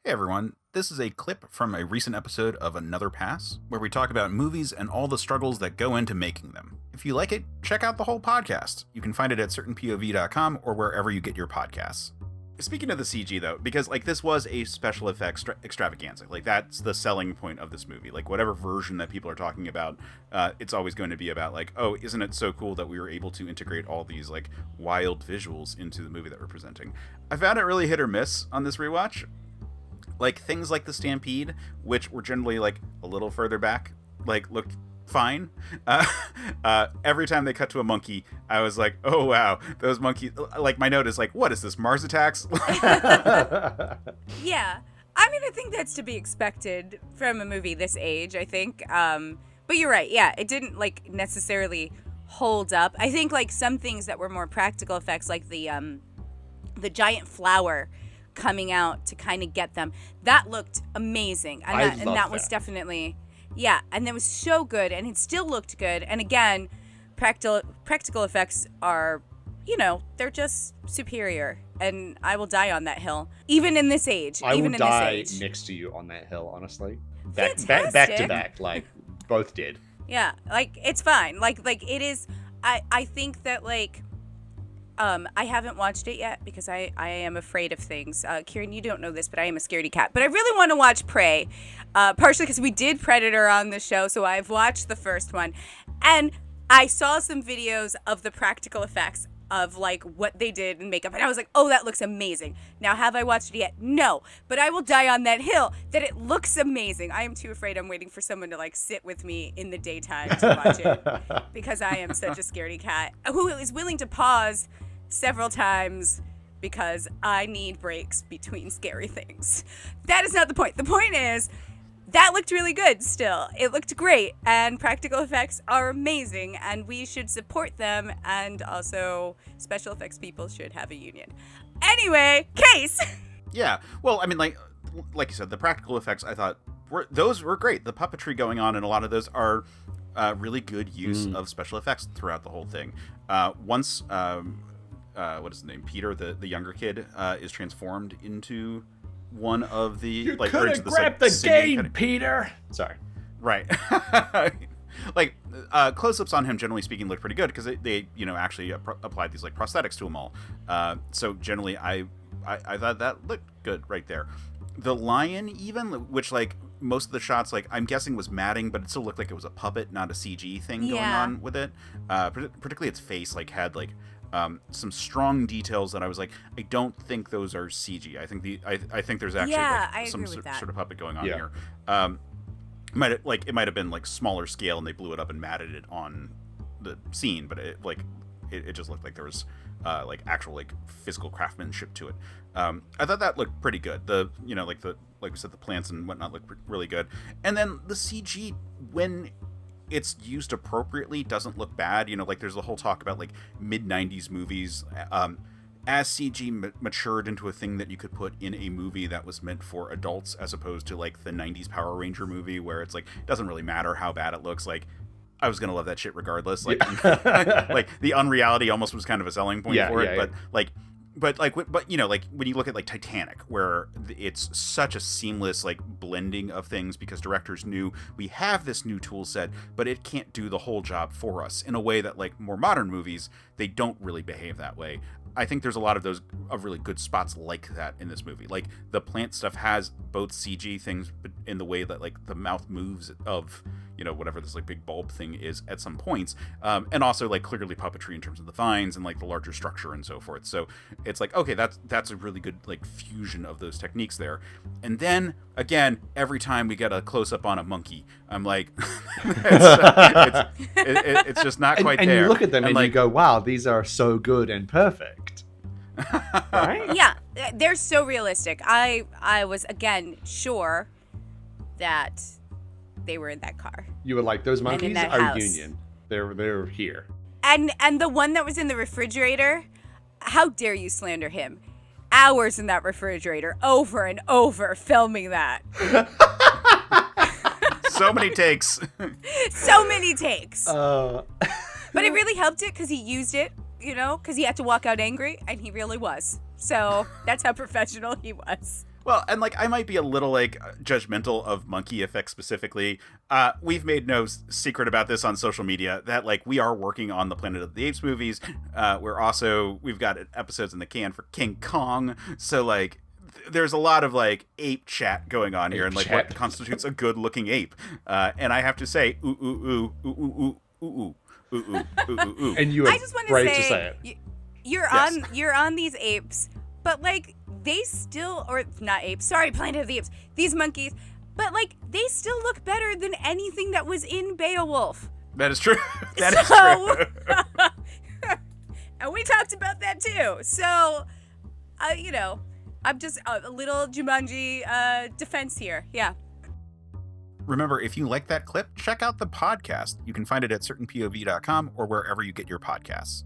Hey everyone, this is a clip from a recent episode of Another Pass, where we talk about movies and all the struggles that go into making them. If you like it, check out the whole podcast. You can find it at certainpov.com or wherever you get your podcasts. Speaking of the CG though, because this was a special effects extravaganza, that's the selling point of this movie. Whatever version that people are talking about, it's always going to be about oh, isn't it so cool that we were able to integrate all these wild visuals into the movie that we're presenting. I found it really hit or miss on this rewatch. Things like the Stampede, which were generally a little further back, looked fine. Every time they cut to a monkey, I was like, oh wow, those monkeys. My note is what is this, Mars Attacks? Yeah, I mean, I think that's to be expected from a movie this age, I think. But you're right, yeah, it didn't necessarily hold up. I think some things that were more practical effects, like the giant flower coming out to kind of get them, that looked amazing, and that was definitely, yeah, and that was so good, and it still looked good. And again, practical effects are, they're just superior, and I will die on that hill, even in this age. I will die next to you on that hill, honestly. Back to back, both did. Yeah, it's fine. It is. I think that I haven't watched it yet because I am afraid of things. Kieran, you don't know this, but I am a scaredy cat. But I really want to watch Prey, partially because we did Predator on the show, so I've watched the first one. And I saw some videos of the practical effects of what they did in makeup, and I was like, oh, that looks amazing. Now, have I watched it yet? No, but I will die on that hill that it looks amazing. I am too afraid. I'm waiting for someone to sit with me in the daytime to watch it because I am such a scaredy cat who is willing to pause several times because I need breaks between scary things. That is not the point. The point is that looked really good still. It looked great, and practical effects are amazing, and we should support them, and also special effects people should have a union. Anyway, Case! Yeah, well, I mean, like you said, the practical effects, I thought, those were great. The puppetry going on, and a lot of those are really good use of special effects throughout the whole thing. Once what is his name? Peter, the younger kid, is transformed into one of the you could have grabbed the game, Peter. Sorry. Right. Close-ups on him, generally speaking, look pretty good because they actually applied these prosthetics to him all. So generally, I thought that looked good right there. The lion, even, which most of the shots, I'm guessing was matting, but it still looked like it was a puppet, not a CG thing going on with it. Particularly its face, had some strong details that I was I don't think those are CG. I think I think there's actually some sort of puppet going on here. It might have been smaller scale and they blew it up and matted it on the scene, but it just looked like there was actual physical craftsmanship to it. I thought that looked pretty good. The like we said, the plants and whatnot looked really good, and then the CG, when it's used appropriately, doesn't look bad. There's the whole talk about mid-90s movies as CG matured into a thing that you could put in a movie that was meant for adults, as opposed to the 90s Power Ranger movie where it's it doesn't really matter how bad it looks. I was gonna love that shit regardless. The unreality almost was kind of a selling point for it. But when you look at Titanic, where it's such a seamless blending of things because directors knew we have this new tool set, but it can't do the whole job for us, in a way that more modern movies, they don't really behave that way. I think there's a lot of those really good spots like that in this movie. The plant stuff has both CG things, but in the way that the mouth moves of whatever this big bulb thing is at some points, and also clearly puppetry in terms of the vines and the larger structure and so forth. So it's okay, that's a really good fusion of those techniques there. And then again, every time we get a close up on a monkey, I'm it's just not quite there. And you look at them and you go, wow, these are so good and perfect. Right? Yeah, they're so realistic. I was again sure that they were in that car. You were like, those monkeys are house. Union. They're here. And the one that was in the refrigerator, how dare you slander him? Hours in that refrigerator, over and over, filming that. So many takes. So many takes. But it really helped it because he used it, because he had to walk out angry, and he really was. So that's how professional he was. Well, and like I might be a little like judgmental of monkey effects specifically. We've made no secret about this on social media that like we are working on the Planet of the Apes movies. We've got episodes in the can for King Kong. So like there's a lot of like ape chat going on here, and like what constitutes a good looking ape. And I have to say, ooh ooh ooh ooh ooh ooh ooh ooh ooh ooh. And you are brave to say it. You're on these apes, but like they still, or not apes, sorry, Planet of the Apes, these monkeys, but like they still look better than anything that was in Beowulf. That is true. That is true. And we talked about that too. So, you know, I'm just a little Jumanji defense here. Yeah. Remember, if you like that clip, check out the podcast. You can find it at certainpov.com or wherever you get your podcasts.